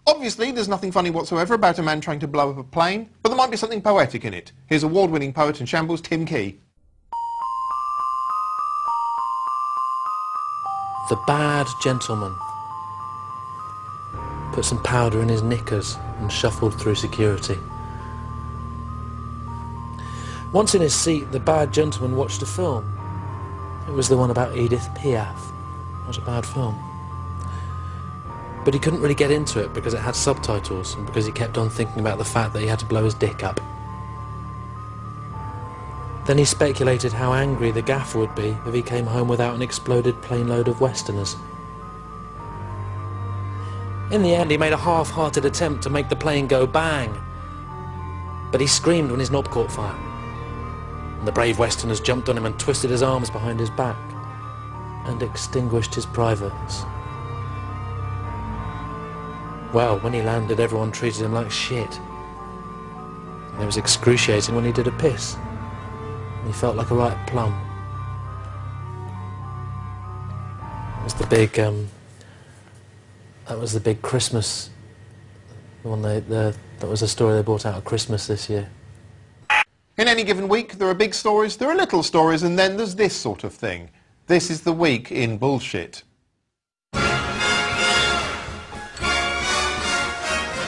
Obviously, there's nothing funny whatsoever about a man trying to blow up a plane, but there might be something poetic in it. Here's award-winning poet and shambles Tim Key. The bad gentleman put some powder in his knickers and shuffled through security. Once in his seat, the bad gentleman watched a film. It was the one about Edith Piaf. It was a bad film. But he couldn't really get into it because it had subtitles and because he kept on thinking about the fact that he had to blow his dick up. Then he speculated how angry the gaffer would be if he came home without an exploded plane load of Westerners. In the end, he made a half-hearted attempt to make the plane go bang. But he screamed when his knob caught fire. And the brave Westerners jumped on him and twisted his arms behind his back and extinguished his privates. Well, when he landed, everyone treated him like shit. And it was excruciating when he did a piss. He felt like a right plum. It was the big, that was the big Christmas, the one that was a story they brought out at Christmas this year. In any given week, there are big stories, there are little stories, and then there's this sort of thing. This is the week in bullshit.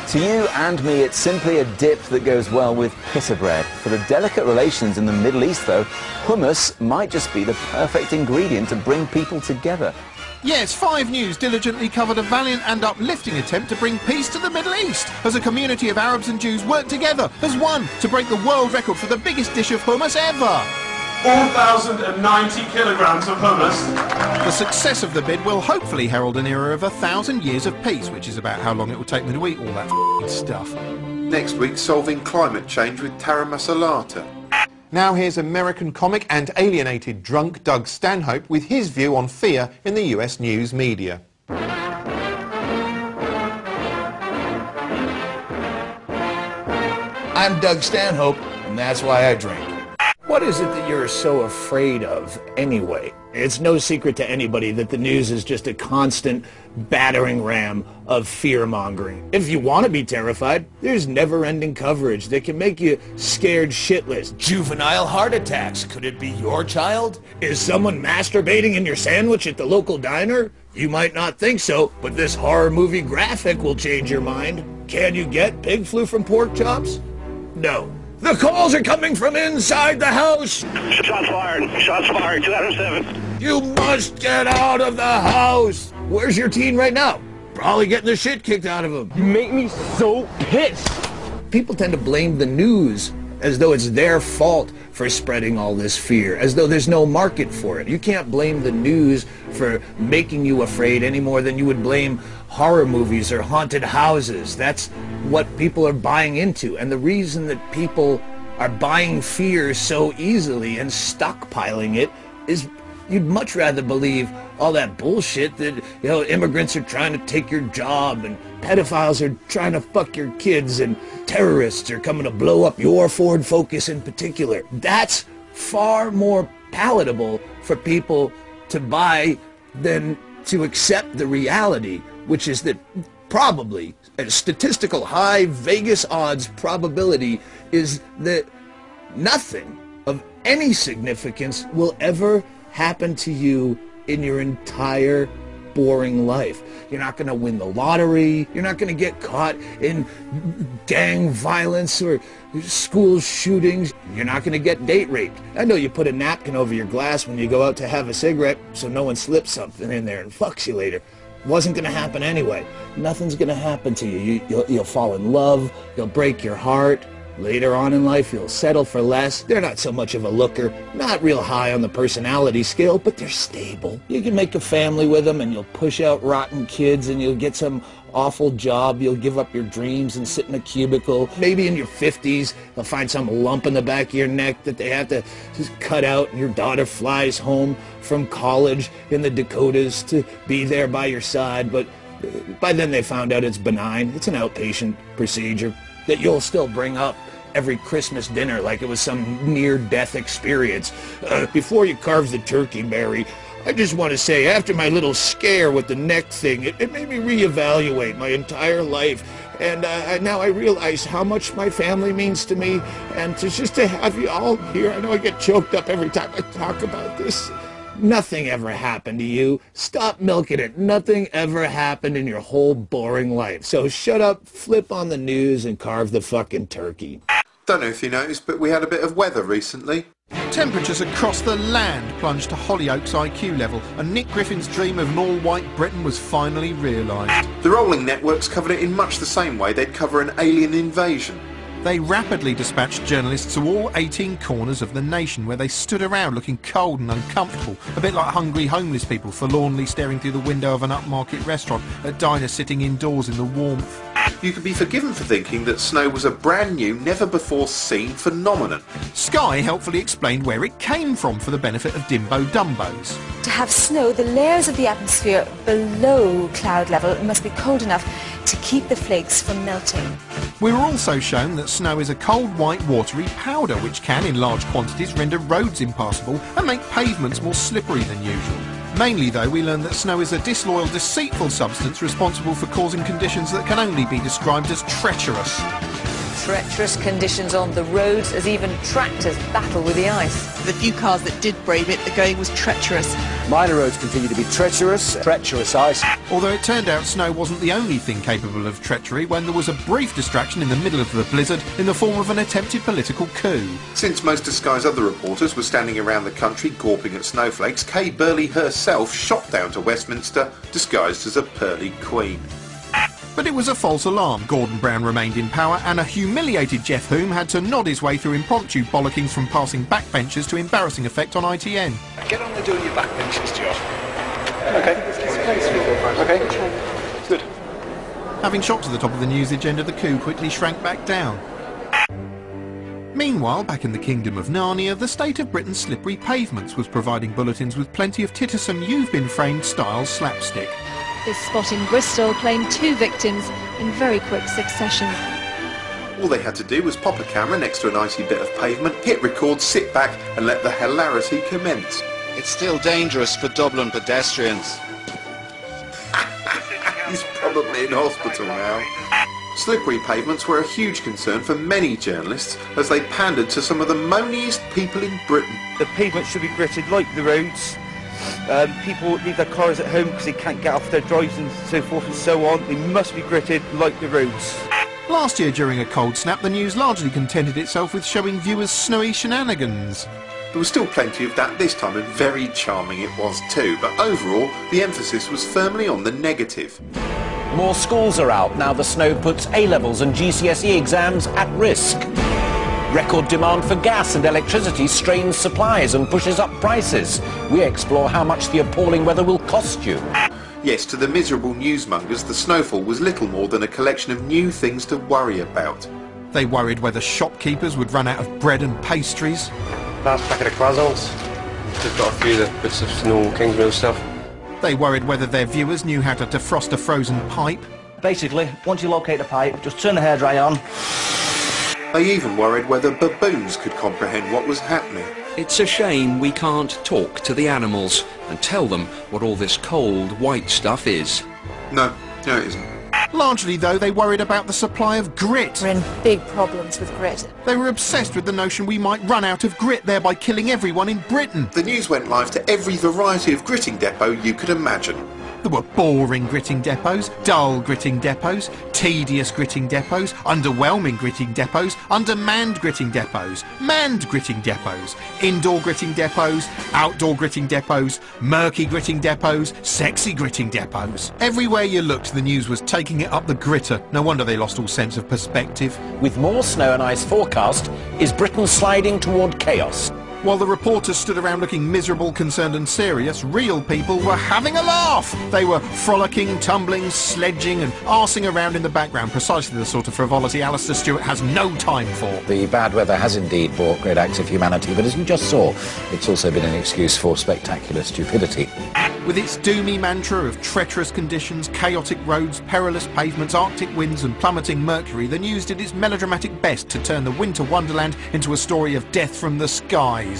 To you and me, it's simply a dip that goes well with pita bread. For the delicate relations in the Middle East, though, hummus might just be the perfect ingredient to bring people together. Yes, 5 News diligently covered a valiant and uplifting attempt to bring peace to the Middle East, as a community of Arabs and Jews worked together as one to break the world record for the biggest dish of hummus ever. 4,090 kilograms of hummus. The success of the bid will hopefully herald an era of 1,000 years of peace, which is about how long it will take me to eat all that stuff. Next week, solving climate change with Tara Masalata. Now here's American comic and alienated drunk Doug Stanhope with his view on fear in the US news media. I'm Doug Stanhope, and that's why I drink. What is it that you're so afraid of, anyway? It's no secret to anybody that the news is just a constant battering ram of fear-mongering. If you want to be terrified, there's never-ending coverage that can make you scared shitless. Juvenile heart attacks. Could it be your child? Is someone masturbating in your sandwich at the local diner? You might not think so, but this horror movie graphic will change your mind. Can you get pig flu from pork chops? No. The calls are coming from inside the house! Shots fired. Shots fired. 207. You must get out of the house! Where's your teen right now? Probably getting the shit kicked out of him. You make me so pissed! People tend to blame the news as though it's their fault for spreading all this fear, as though there's no market for it. You can't blame the news for making you afraid any more than you would blame horror movies or haunted houses. That's what people are buying into, and the reason that people are buying fear so easily and stockpiling it is you'd much rather believe all that bullshit that, you know, immigrants are trying to take your job and pedophiles are trying to fuck your kids and terrorists are coming to blow up your Ford Focus in particular. That's far more palatable for people to buy than to accept the reality, which is that probably at a statistical high Vegas odds probability is that nothing of any significance will ever happen to you in your entire boring life. You're not going to win the lottery. You're not going to get caught in gang violence or school shootings. You're not going to get date raped. I know you put a napkin over your glass when you go out to have a cigarette so no one slips something in there and fucks you later. Wasn't going to happen anyway. Nothing's going to happen to you. You'll fall in love. You'll break your heart. Later on in life, you'll settle for less. They're not so much of a looker, not real high on the personality scale, but they're stable. You can make a family with them, and you'll push out rotten kids, and you'll get some awful job. You'll give up your dreams and sit in a cubicle. Maybe in your 50s, they'll find some lump in the back of your neck that they have to just cut out, and your daughter flies home from college in the Dakotas to be there by your side, but by then they found out it's benign. It's an outpatient procedure that you'll still bring up every Christmas dinner like it was some near-death experience. Before you carve the turkey, Mary, I just want to say, after my little scare with the neck thing, it made me reevaluate my entire life. And now I realize how much my family means to me. And just to have you all here, I know I get choked up every time I talk about this. Nothing ever happened to you. Stop milking it. Nothing ever happened in your whole boring life. So shut up, flip on the news, and carve the fucking turkey. Don't know if you noticed, but we had a bit of weather recently. Temperatures across the land plunged to Hollyoaks IQ level, and Nick Griffin's dream of an all-white Britain was finally realised. The rolling networks covered it in much the same way they'd cover an alien invasion. They rapidly dispatched journalists to all 18 corners of the nation, where they stood around looking cold and uncomfortable, a bit like hungry homeless people forlornly staring through the window of an upmarket restaurant at diners sitting indoors in the warmth. You could be forgiven for thinking that snow was a brand new, never-before-seen phenomenon. Sky helpfully explained where it came from for the benefit of dimbo-dumbos. To have snow, the layers of the atmosphere below cloud level must be cold enough to keep the flakes from melting. We were also shown that snow is a cold, white, watery powder which can, in large quantities, render roads impassable and make pavements more slippery than usual. Mainly, though, we learned that snow is a disloyal, deceitful substance responsible for causing conditions that can only be described as treacherous. Treacherous conditions on the roads as even tractors battle with the ice. The few cars that did brave it, the going was treacherous. Minor roads continue to be treacherous ice. Although it turned out snow wasn't the only thing capable of treachery when there was a brief distraction in the middle of the blizzard in the form of an attempted political coup. Since most of Sky's other reporters were standing around the country gawping at snowflakes, Kay Burley herself shot down to Westminster disguised as a pearly queen. But it was a false alarm. Gordon Brown remained in power, and a humiliated Jeff Hume had to nod his way through impromptu bollockings from passing backbenchers to embarrassing effect on ITN. Get on with doing your backbenches, Josh. Okay. Good. Having shot to the top of the news agenda, the coup quickly shrank back down. Meanwhile, back in the Kingdom of Narnia, the state of Britain's slippery pavements was providing bulletins with plenty of tittersome you've-been-framed style slapstick. This spot in Bristol claimed 2 victims in very quick succession. All they had to do was pop a camera next to an icy bit of pavement, hit record, sit back and let the hilarity commence. It's still dangerous for Dublin pedestrians. He's probably in hospital now. Slippery pavements were a huge concern for many journalists as they pandered to some of the moaniest people in Britain. The pavement should be gritted like the roads. People leave their cars at home because they can't get off their drives and so forth and so on. They must be gritted like the roads. Last year during a cold snap, the news largely contented itself with showing viewers snowy shenanigans. There was still plenty of that this time, and very charming it was too, but overall the emphasis was firmly on the negative. More schools are out now the snow puts A-levels and GCSE exams at risk. Record demand for gas and electricity strains supplies and pushes up prices. We explore how much the appalling weather will cost you. Yes, to the miserable newsmongers, the snowfall was little more than a collection of new things to worry about. They worried whether shopkeepers would run out of bread and pastries. Last packet of croissants. Just got a few of the bits of normal Kingsmill stuff. They worried whether their viewers knew how to defrost a frozen pipe. Basically, once you locate a pipe, just turn the hairdryer on. They even worried whether baboons could comprehend what was happening. It's a shame we can't talk to the animals and tell them what all this cold, white stuff is. No, it isn't. Largely, though, they worried about the supply of grit. We're in big problems with grit. They were obsessed with the notion we might run out of grit, thereby killing everyone in Britain. The news went live to every variety of gritting depot you could imagine. There were boring gritting depots, dull gritting depots, tedious gritting depots, underwhelming gritting depots, undermanned gritting depots, manned gritting depots, indoor gritting depots, outdoor gritting depots, murky gritting depots, sexy gritting depots. Everywhere you looked, the news was taking it up the gritter. No wonder they lost all sense of perspective. With more snow and ice forecast, is Britain sliding toward chaos? While the reporters stood around looking miserable, concerned and serious, real people were having a laugh. They were frolicking, tumbling, sledging and arsing around in the background, precisely the sort of frivolity Alistair Stewart has no time for. The bad weather has indeed brought great acts of humanity, but as you just saw, it's also been an excuse for spectacular stupidity. With its doomy mantra of treacherous conditions, chaotic roads, perilous pavements, arctic winds and plummeting mercury, the news did its melodramatic best to turn the winter wonderland into a story of death from the skies.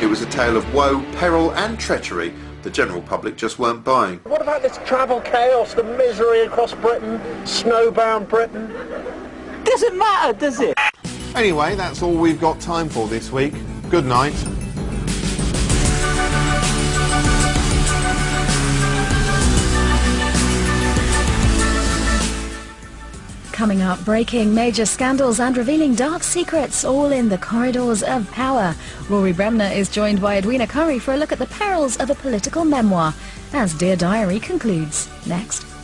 It was a tale of woe, peril and treachery the general public just weren't buying. What about this travel chaos, the misery across Britain, snowbound Britain? Doesn't matter, does it? Anyway, that's all we've got time for this week. Good night. Coming up, breaking major scandals and revealing dark secrets, all in the corridors of power. Rory Bremner is joined by Edwina Curry for a look at the perils of a political memoir, as Dear Diary concludes next.